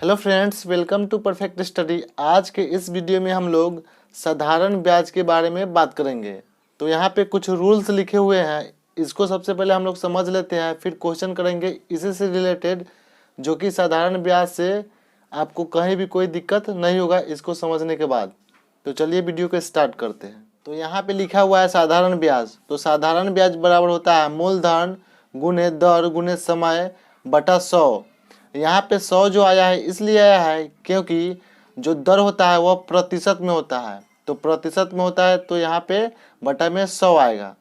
Hello friends, welcome to perfect study. आज के इस वीडियो में हम लोग साधारण ब्याज के बारे में बात करेंगे। तो यहाँ पे कुछ रूल्स लिखे हुए हैं, इसको सबसे पहले हम लोग समझ लेते हैं, फिर क्वेश्चन करेंगे इसी से रिलेटेड, जो कि साधारण ब्याज से आपको कहीं भी कोई दिक्कत नहीं होगा इसको समझने के बाद। तो चलिए वीडियो को स्टार्ट करते हैं। तो यहाँ पे लिखा हुआ है साधारण ब्याज। तो साधारण ब्याज बराबर होता है मूलधन गुने दर गुने समय बटा 100। यहाँ पे 100 जो आया है इसलिए आया है क्योंकि जो दर होता है वह प्रतिशत में होता है। तो प्रतिशत में होता है तो यहाँ पे बटा में 100 आएगा।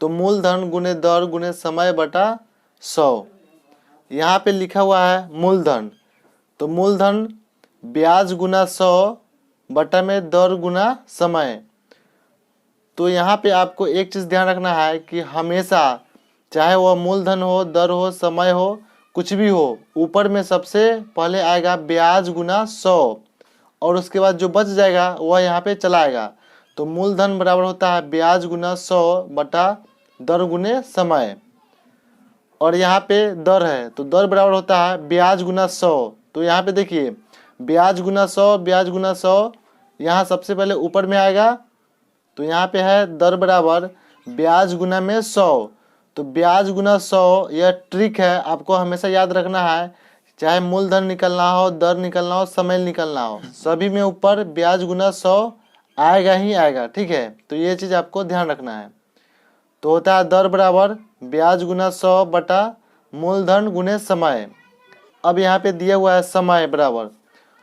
तो मूलधन गुने दर गुने समय बटा 100। यहाँ पे लिखा हुआ है मूलधन, तो मूलधन ब्याज गुना 100 बटा में दर गुना समय। तो यहाँ पे आपको एक चीज़ ध्यान रखना है कि हमेशा चाहे वह मूलधन हो, दर हो, समय हो, कुछ भी हो, ऊपर में सबसे पहले आएगा ब्याज गुना 100 और उसके बाद जो बच जाएगा वह यहाँ पे चला आएगा। तो मूलधन बराबर होता है ब्याज गुना 100 बटा दर गुने समय। और यहाँ पे दर है तो दर बराबर होता है ब्याज गुना 100। तो यहाँ पे देखिए ब्याज गुना 100, ब्याज गुना 100, यहाँ सबसे पहले ऊपर में आएगा। तो यहाँ पे है दर बराबर ब्याज गुना में 100। तो ब्याज गुना 100 यह ट्रिक है, आपको हमेशा याद रखना है। चाहे मूलधन निकलना हो, दर निकलना हो, समय निकलना हो, सभी में ऊपर ब्याज गुना 100 आएगा ही आएगा। ठीक है, तो ये चीज़ आपको ध्यान रखना है। तो होता है दर बराबर ब्याज गुना 100 बटा मूलधन गुने समय। अब यहाँ पे दिया हुआ है समय बराबर,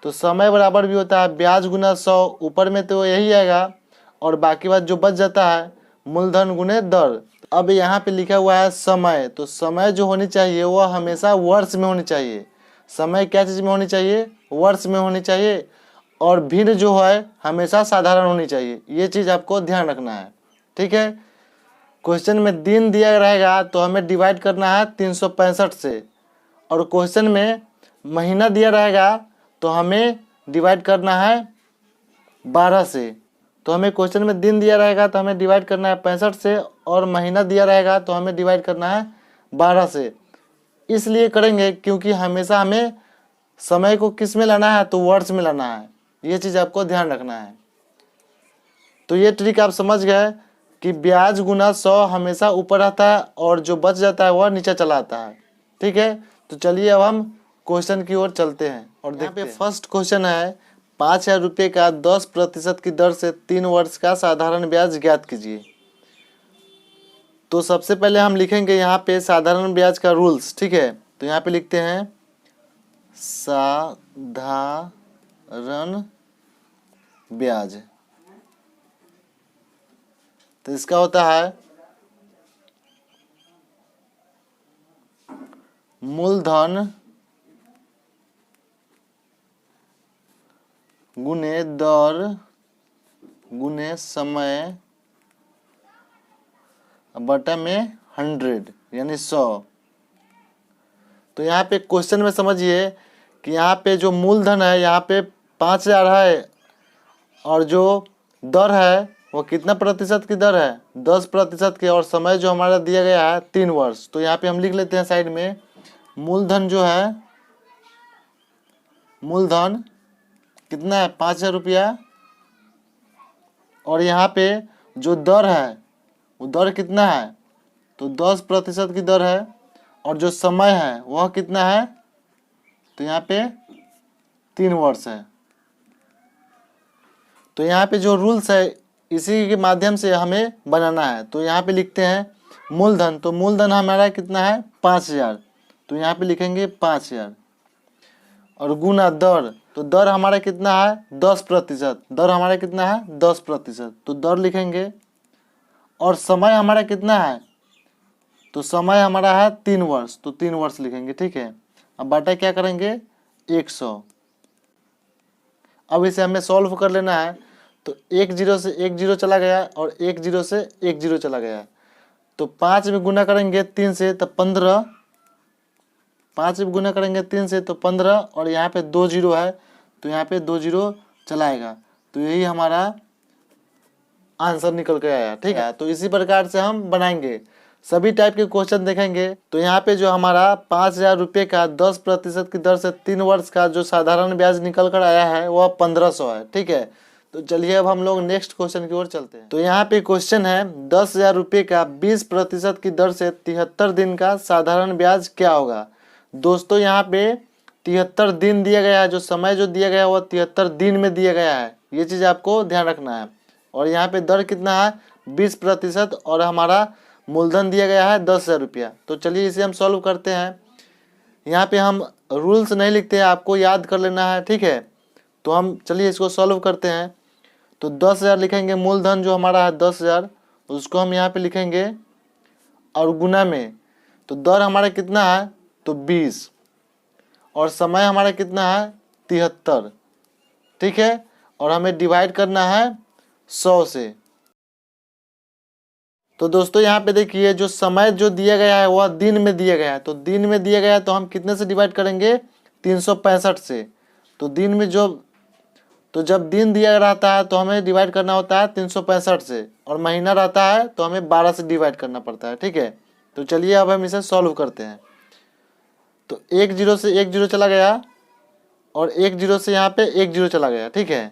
तो समय बराबर भी होता है ब्याज गुना 100, ऊपर में तो यही आएगा और बाकी बात जो बच जाता है मूलधन गुने दर। अब यहाँ पे लिखा हुआ है समय, तो समय जो होनी चाहिए वह हमेशा वर्ष में होनी चाहिए। समय क्या चीज़ में होनी चाहिए? वर्ष में होनी चाहिए। और भिन्न जो है हमेशा साधारण होनी चाहिए। ये चीज़ आपको ध्यान रखना है। ठीक है, क्वेश्चन में दिन दिया रहेगा तो हमें डिवाइड करना है 365 से, और क्वेश्चन में महीना दिया रहेगा तो हमें डिवाइड करना है 12 से। तो हमें क्वेश्चन में दिन दिया रहेगा तो हमें डिवाइड करना है 65 से, और महीना दिया रहेगा तो हमें डिवाइड करना है 12 से। इसलिए करेंगे क्योंकि हमेशा हमें समय को किस में लाना है? तो वर्ष में लाना है। ये चीज़ आपको ध्यान रखना है। तो ये ट्रिक आप समझ गए कि ब्याज गुना 100 हमेशा ऊपर आता है और जो बच जाता है वह नीचे चला आता है। ठीक है, तो चलिए अब हम क्वेश्चन की ओर चलते हैं और देखते हैं। फर्स्ट क्वेश्चन है 5,000 रुपये का 10% की दर से 3 वर्ष का साधारण ब्याज ज्ञात कीजिए। तो सबसे पहले हम लिखेंगे यहाँ पे साधारण ब्याज का रूल्स। ठीक है, तो यहाँ पे लिखते हैं साधारण ब्याज। तो इसका होता है मूलधन गुने दर गुने समय बटा में 100 यानी 100। तो यहाँ पे क्वेश्चन में समझिए कि यहाँ पे जो मूलधन है यहाँ पे 5,000 है, और जो दर है वो कितना प्रतिशत की दर है? 10% की, और समय जो हमारा दिया गया है 3 वर्ष। तो यहाँ पे हम लिख लेते हैं साइड में मूलधन जो है, मूलधन कितना है? 5,000 रुपया, और यहाँ पे जो दर है वो दर कितना है? तो 10% की दर है, और जो समय है वह कितना है? तो यहाँ पे 3 वर्ष है। तो यहाँ पे जो रूल्स है इसी के माध्यम से हमें बनाना है। तो यहाँ पे लिखते हैं मूलधन, तो मूलधन हमारा कितना है? 5,000। तो यहाँ पे लिखेंगे 5,000, और गुना दर, तो दर हमारा कितना है? 10%। दर हमारा कितना है? 10%। तो दर लिखेंगे, और समय हमारा कितना है? तो समय हमारा है 3 वर्ष, तो 3 वर्ष लिखेंगे। ठीक है, अब बटा क्या करेंगे? 100। अब इसे हमें सॉल्व कर लेना है। तो 1 0 से 1 0 चला गया, और 1 0 से 1 0 चला गया। तो 5 में गुना करेंगे 3 से तो 15, 5 में गुना करेंगे 3 से तो 15, और यहाँ पे 2 0 है तो यहाँ पे 2 0 चलाएगा। तो यही हमारा आंसर निकल के आया। ठीक है, तो इसी प्रकार से हम बनाएंगे। सभी टाइप के क्वेश्चन देखेंगे। तो यहाँ पे जो हमारा 5,000 रुपये का 10% की दर से 3 वर्ष का जो साधारण ब्याज निकल कर आया है वह 1500 है। ठीक है, तो चलिए अब हम लोग नेक्स्ट क्वेश्चन की ओर चलते हैं। तो यहाँ पे क्वेश्चन है 10,000 रुपये का 20% की दर से 73 दिन का साधारण ब्याज क्या होगा। दोस्तों यहाँ पे 73 दिन दिया गया है, जो समय जो दिया गया है वह 73 दिन में दिया गया है, ये चीज़ आपको ध्यान रखना है। और यहाँ पे दर कितना है 20% और हमारा मूलधन दिया गया है 10,000 रुपया। तो चलिए इसे हम सॉल्व करते हैं। यहाँ पे हम रूल्स नहीं लिखते हैं, आपको याद कर लेना है। ठीक है, तो हम चलिए इसको सॉल्व करते हैं। तो 10,000 लिखेंगे, मूलधन जो हमारा है 10,000 उसको हम यहाँ पे लिखेंगे और गुना में, तो दर हमारा कितना है तो 20 और समय हमारा कितना है 73। ठीक है, और हमें डिवाइड करना है 100 से। तो दोस्तों यहाँ पे देखिए जो समय जो दिया गया है वह दिन में दिया गया है, तो दिन में दिया गया है तो हम कितने से डिवाइड करेंगे 365 से। तो दिन में जब दिन दिया रहता है तो हमें डिवाइड करना होता है 365 से, और महीना रहता है तो हमें 12 से डिवाइड करना पड़ता है। ठीक है, तो चलिए अब हम इसे सॉल्व करते हैं। तो 1 0 से 1 0 चला गया और 1 0 से यहाँ पे 1 0 चला गया। ठीक है,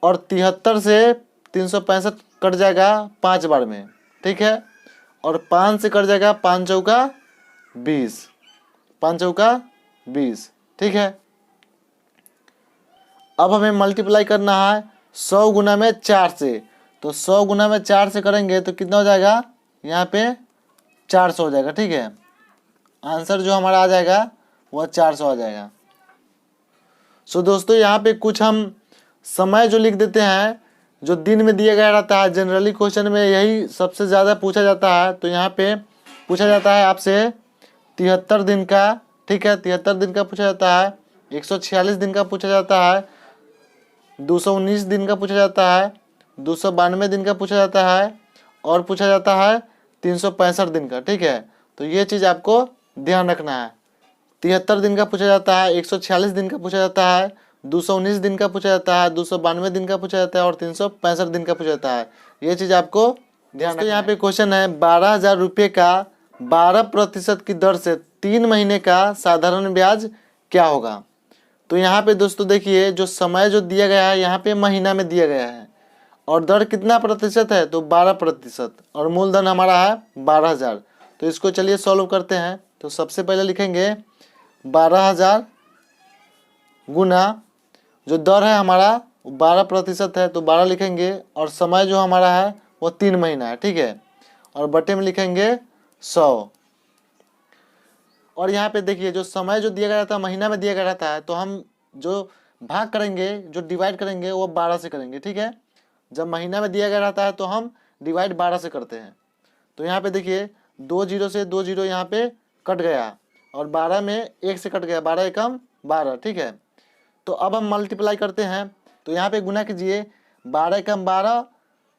और 73 से 365 कट जाएगा 5 बार में। ठीक है, और 5 से कट जाएगा 5 चौका 20, 5 चौका 20। ठीक है, अब हमें मल्टीप्लाई करना है 100 गुना में 4 से। तो 100 गुना में 4 से करेंगे तो कितना हो जाएगा, यहाँ पे 400 हो जाएगा। ठीक है, आंसर जो हमारा आ जाएगा वह 400 आ जाएगा। सो दोस्तों यहाँ पे कुछ हम समय जो लिख देते हैं जो दिन में दिया गया रहता है, जनरली क्वेश्चन में यही सबसे ज़्यादा पूछा जाता है। तो यहाँ पे पूछा जाता है आपसे 73 दिन का। ठीक है, 73 दिन का पूछा जाता है, 146 दिन का पूछा जाता है, 219 दिन का पूछा जाता है, 292 दिन का पूछा जाता है, और पूछा जाता है 365 दिन का। ठीक है, तो ये चीज़ आपको ध्यान रखना है। 73 दिन का पूछा जाता है, 146 दिन का पूछा जाता है, 219 दिन का पूछा जाता है, 292 दिन का पूछा जाता है और 365 दिन का पूछा जाता है। ये चीज़ आपको ध्यान रखना है। यहाँ पे क्वेश्चन है 12,000 रुपये का 12% की दर से 3 महीने का साधारण ब्याज क्या होगा। तो यहाँ पे दोस्तों देखिए जो समय जो दिया गया है यहाँ पे महीना में दिया गया है, और दर कितना प्रतिशत है तो 12%, और मूलधन हमारा है 12,000। तो इसको चलिए सॉल्व करते हैं। तो सबसे पहले लिखेंगे 12,000 गुना जो दर है हमारा 12% है तो 12 लिखेंगे, और समय जो हमारा है वो 3 महीना है। ठीक है, और बटे में लिखेंगे 100। और यहाँ पे देखिए जो समय जो दिया गया रहता है महीना में दिया गया रहता है, तो हम जो भाग करेंगे जो डिवाइड करेंगे वो 12 से करेंगे। ठीक है, जब महीना में दिया गया रहता है तो हम डिवाइड 12 से करते हैं। तो यहाँ पे देखिए 2 0 से 2 0 यहाँ पे कट गया, और 12 में 1 से कट गया, 12 एकम 12। ठीक है, तो अब हम मल्टीप्लाई करते हैं। तो यहाँ पे गुना कीजिए, 12 एकम 12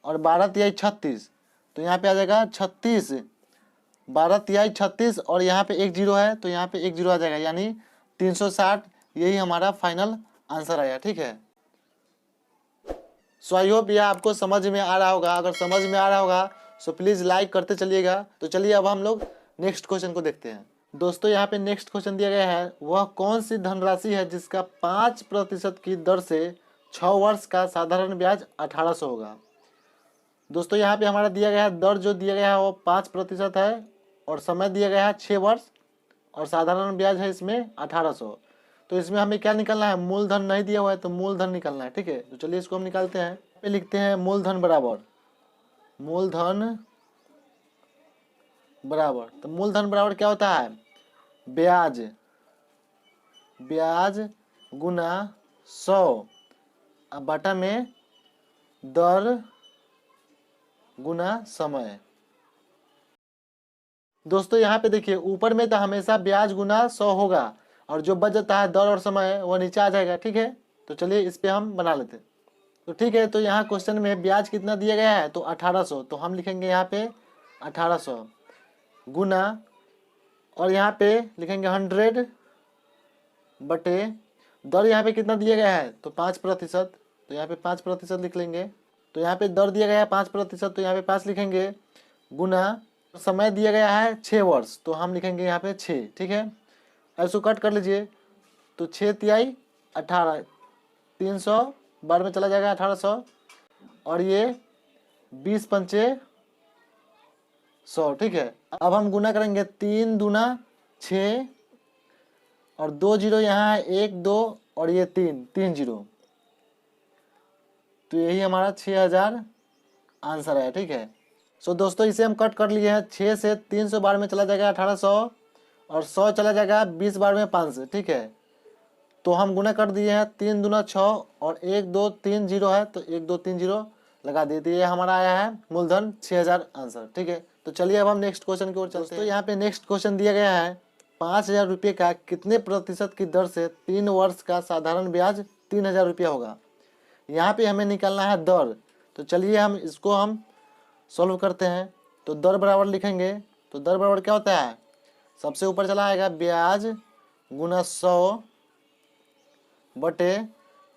और 12 तिहाई 36, तो यहाँ पे आ जाएगा 36, 12 तिहाई 36, और यहाँ पे 1 0 है तो यहाँ पे 1 0 आ जाएगा, यानी 360। यही हमारा फाइनल आंसर आया। ठीक है, सो आई होप यह आपको समझ में आ रहा होगा। अगर समझ में आ रहा होगा सो प्लीज़ लाइक करते चलिएगा। तो चलिए अब हम लोग नेक्स्ट क्वेश्चन को देखते हैं। दोस्तों यहाँ पे नेक्स्ट क्वेश्चन दिया गया है, वह कौन सी धनराशि है जिसका 5% की दर से 6 वर्ष का साधारण ब्याज 1800 होगा। दोस्तों यहाँ पे हमारा दिया गया है, दर जो दिया गया है वो 5% है, और समय दिया गया है 6 वर्ष, और साधारण ब्याज है इसमें 1800। तो इसमें हमें क्या निकालना है, मूलधन नहीं दिया हुआ है तो मूलधन निकालना है। ठीक है, तो चलिए इसको हम निकालते हैं। पे लिखते हैं मूलधन बराबर, मूलधन बराबर, तो मूलधन बराबर क्या होता है, ब्याज, ब्याज गुना 100 अब बटा में दर गुना समय। दोस्तों यहाँ पे देखिए ऊपर में तो हमेशा ब्याज गुना 100 होगा, और जो बच जाता है दर और समय वो नीचे आ जाएगा। ठीक है, तो चलिए इस पे हम बना लेते हैं। तो ठीक है, तो यहाँ क्वेश्चन में ब्याज कितना दिया गया है तो 1800, तो हम लिखेंगे यहाँ पे 1800 गुना, और यहाँ पे लिखेंगे 100 बटे दर यहाँ पे कितना दिया गया है तो 5%, तो यहाँ पे 5% लिख लेंगे। तो यहाँ पे दर दिया गया है 5%, तो यहाँ पे 5 लिखेंगे गुना, समय दिया गया है 6 वर्ष, तो हम लिखेंगे यहाँ पे 6। ठीक है, ऐसे कट कर लीजिए। तो 6 तिहाई 18, 300 बार में चला जाएगा 1800, और ये 20 पंचे 100। ठीक है, अब हम गुना करेंगे 3 दूना 6, और 2 जीरो यहाँ है, 1 2 और ये 3 जीरो, तो यही हमारा 6000 आंसर है। ठीक है, सो दोस्तों इसे हम कट कर लिए हैं। 6 से 300 बार में चला जाएगा 1800, और 100 चला जाएगा 20 बार में 500। ठीक है, तो हम गुना कर दिए हैं। 3 दूना 6 और 1 2 3 जीरो है, तो 1 2 3 जीरो लगा दिए, तो ये हमारा आया है मूलधन 6000 आंसर। ठीक है, तो चलिए अब हम नेक्स्ट क्वेश्चन की ओर चलते हैं। तो यहाँ पे नेक्स्ट क्वेश्चन दिया गया है 5000 रुपये का कितने प्रतिशत की दर से 3 वर्ष का साधारण ब्याज 3000 रुपया होगा। यहाँ पे हमें निकालना है दर, तो चलिए हम इसको हम सॉल्व करते हैं। तो दर बराबर लिखेंगे, तो दर बराबर क्या होता है, सबसे ऊपर चला आएगा ब्याज गुना 100 बटे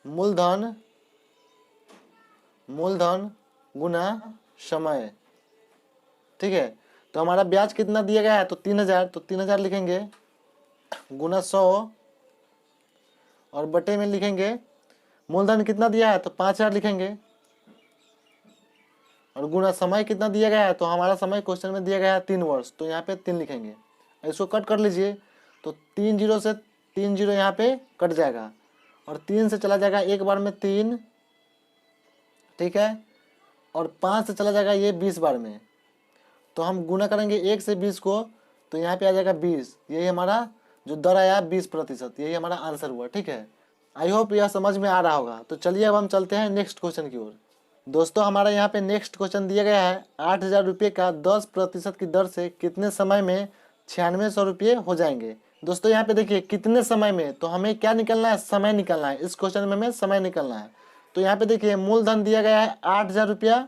मूलधन गुना समय। ठीक है, तो हमारा ब्याज कितना दिया गया है, तो 3000, तो 3000 लिखेंगे गुना 100, और बटे में लिखेंगे मूलधन कितना दिया है, तो 5000 लिखेंगे, और गुना समय कितना दिया गया है, तो हमारा समय क्वेश्चन में दिया गया है 3 वर्ष, तो यहाँ पे 3 लिखेंगे। इसको कट कर लीजिए, तो 3 जीरो से 3 जीरो यहाँ पे कट जाएगा, और 3 से चला जाएगा एक बार में 3। ठीक है, और 5 से चला जाएगा ये 20 बार में, तो हम गुना करेंगे 1 से 20 को, तो यहाँ पे आ जाएगा 20। यही हमारा जो दर आया 20%, यही हमारा आंसर हुआ। ठीक है, आई होप यह समझ में आ रहा होगा। तो चलिए अब हम चलते हैं नेक्स्ट क्वेश्चन की ओर। दोस्तों हमारा यहाँ पे नेक्स्ट क्वेश्चन दिया गया है 8000 रुपये का 10% की दर से कितने समय में 9600 रुपये हो जाएंगे। दोस्तों यहाँ पे देखिए कितने समय में, तो हमें क्या निकलना है, समय निकलना है। इस क्वेश्चन में हमें समय निकलना है। तो यहाँ पे देखिए मूलधन दिया गया है 8000 रुपया,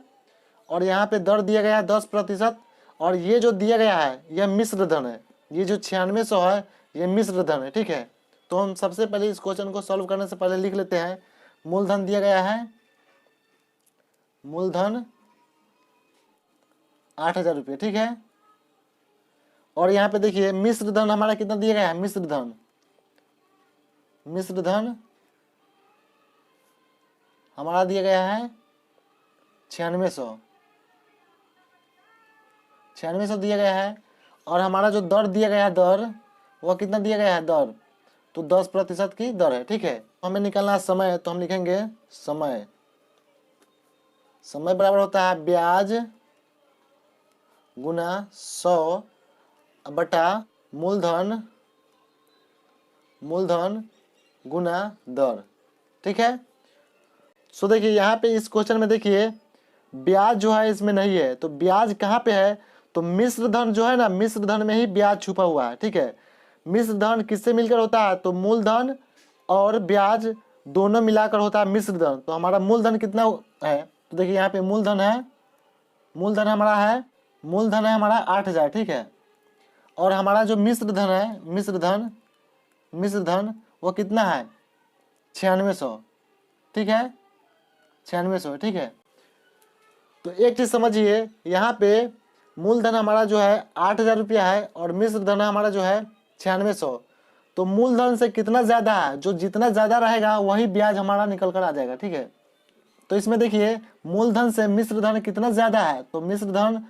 और यहाँ पे दर दिया गया है 10%, और ये जो दिया गया है यह मिश्र धन है। ये जो 9600 है ये मिश्र धन है। ठीक है, तो हम सबसे पहले इस क्वेश्चन को सॉल्व करने से पहले लिख लेते हैं। मूलधन दिया गया है, मूलधन 8000 रुपये। ठीक है, और यहाँ पे देखिए मिश्र धन हमारा कितना दिया गया है, मिश्र धन हमारा दिया गया है 9600 दिया गया है, और हमारा जो दर दिया गया है, दर वह कितना दिया गया है, दर तो 10% की दर है। ठीक है, हमें निकालना है समय, तो हम लिखेंगे समय बराबर होता है ब्याज गुना 100 बटा मूलधन गुना दर। ठीक है, सो देखिए यहाँ पे इस क्वेश्चन में देखिए ब्याज जो है इसमें नहीं है, तो ब्याज कहाँ पे है, तो मिश्र धन जो है ना, मिश्र धन में ही ब्याज छुपा हुआ है। ठीक है, मिश्र धन किससे मिलकर होता है, तो मूलधन और ब्याज दोनों मिलाकर होता है मिश्र धन। तो हमारा मूलधन कितना है, तो देखिए यहाँ पे मूलधन है हमारा 8000। ठीक है, और हमारा जो मिश्र धन है, मिश्र धन वो कितना है 9600। ठीक है, 9600। ठीक है, तो एक चीज समझिए, यहाँ पे मूलधन हमारा जो है 8000 रुपया है, और मिश्र धन हमारा जो है 9600। तो मूलधन से कितना ज्यादा है, जो जितना ज्यादा रहेगा वही ब्याज हमारा निकल कर आ जाएगा। ठीक है, तो इसमें देखिए मूलधन से मिश्र धन कितना ज्यादा है, तो मिश्र धन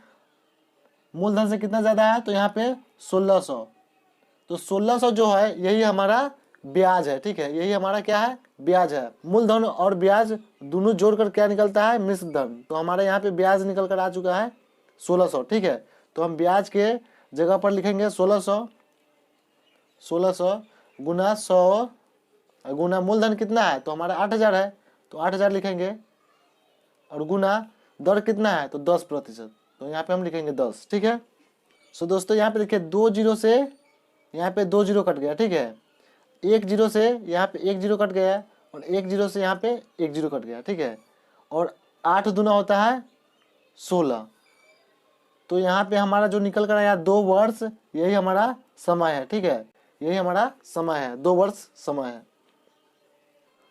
मूलधन से कितना ज्यादा है, तो यहाँ पे 1600। तो 1600 जो है यही हमारा ब्याज है। ठीक है, यही हमारा क्या है, ब्याज है। मूलधन और ब्याज दोनों जोड़कर क्या निकलता है, मिश्र धन। तो हमारे यहाँ पे ब्याज निकल कर आ चुका है 1600। ठीक है, तो हम ब्याज के जगह पर लिखेंगे 1600 गुना 100 गुना मूलधन कितना है, तो हमारा 8000 है, तो 8000 लिखेंगे, और गुना दर कितना है, तो 10%, तो यहाँ पे हम लिखेंगे 10। ठीक है, सो दोस्तों यहाँ पे देखिए 2 जीरो से यहाँ पे 2 जीरो कट गया। ठीक है, 1 जीरो से यहाँ पे 1 जीरो कट गया, और 1 जीरो से यहाँ पे 1 जीरो कट गया। ठीक है, और 8 दूना होता है 16, तो यहाँ पे हमारा जो निकल कर आया 2 वर्ष, यही हमारा समय है। ठीक है, यही हमारा समय है, 2 वर्ष समय है।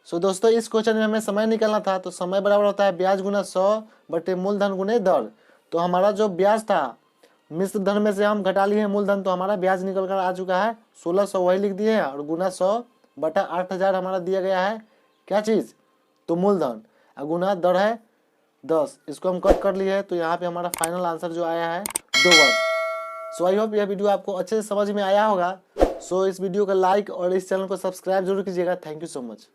सो दोस्तों इस क्वेश्चन में हमें समय निकालना था, तो समय बराबर होता है ब्याज गुना 100 बटे मूलधन गुने दर। तो हमारा जो ब्याज था मिश्र धन में से हम घटा लिए हैं मूलधन, तो हमारा ब्याज निकल कर आ चुका है 1600, वही लिख दिए हैं, और गुना 100/8000 हमारा दिया गया है क्या चीज़, तो मूलधन, और गुना दर है 10। इसको हम कट कर लिए हैं, तो यहाँ पे हमारा फाइनल आंसर जो आया है 2 वर्ष। सो आई होप यह वीडियो आपको अच्छे से समझ में आया होगा। सो इस वीडियो का लाइक और इस चैनल को सब्सक्राइब जरूर कीजिएगा। Thank you so much.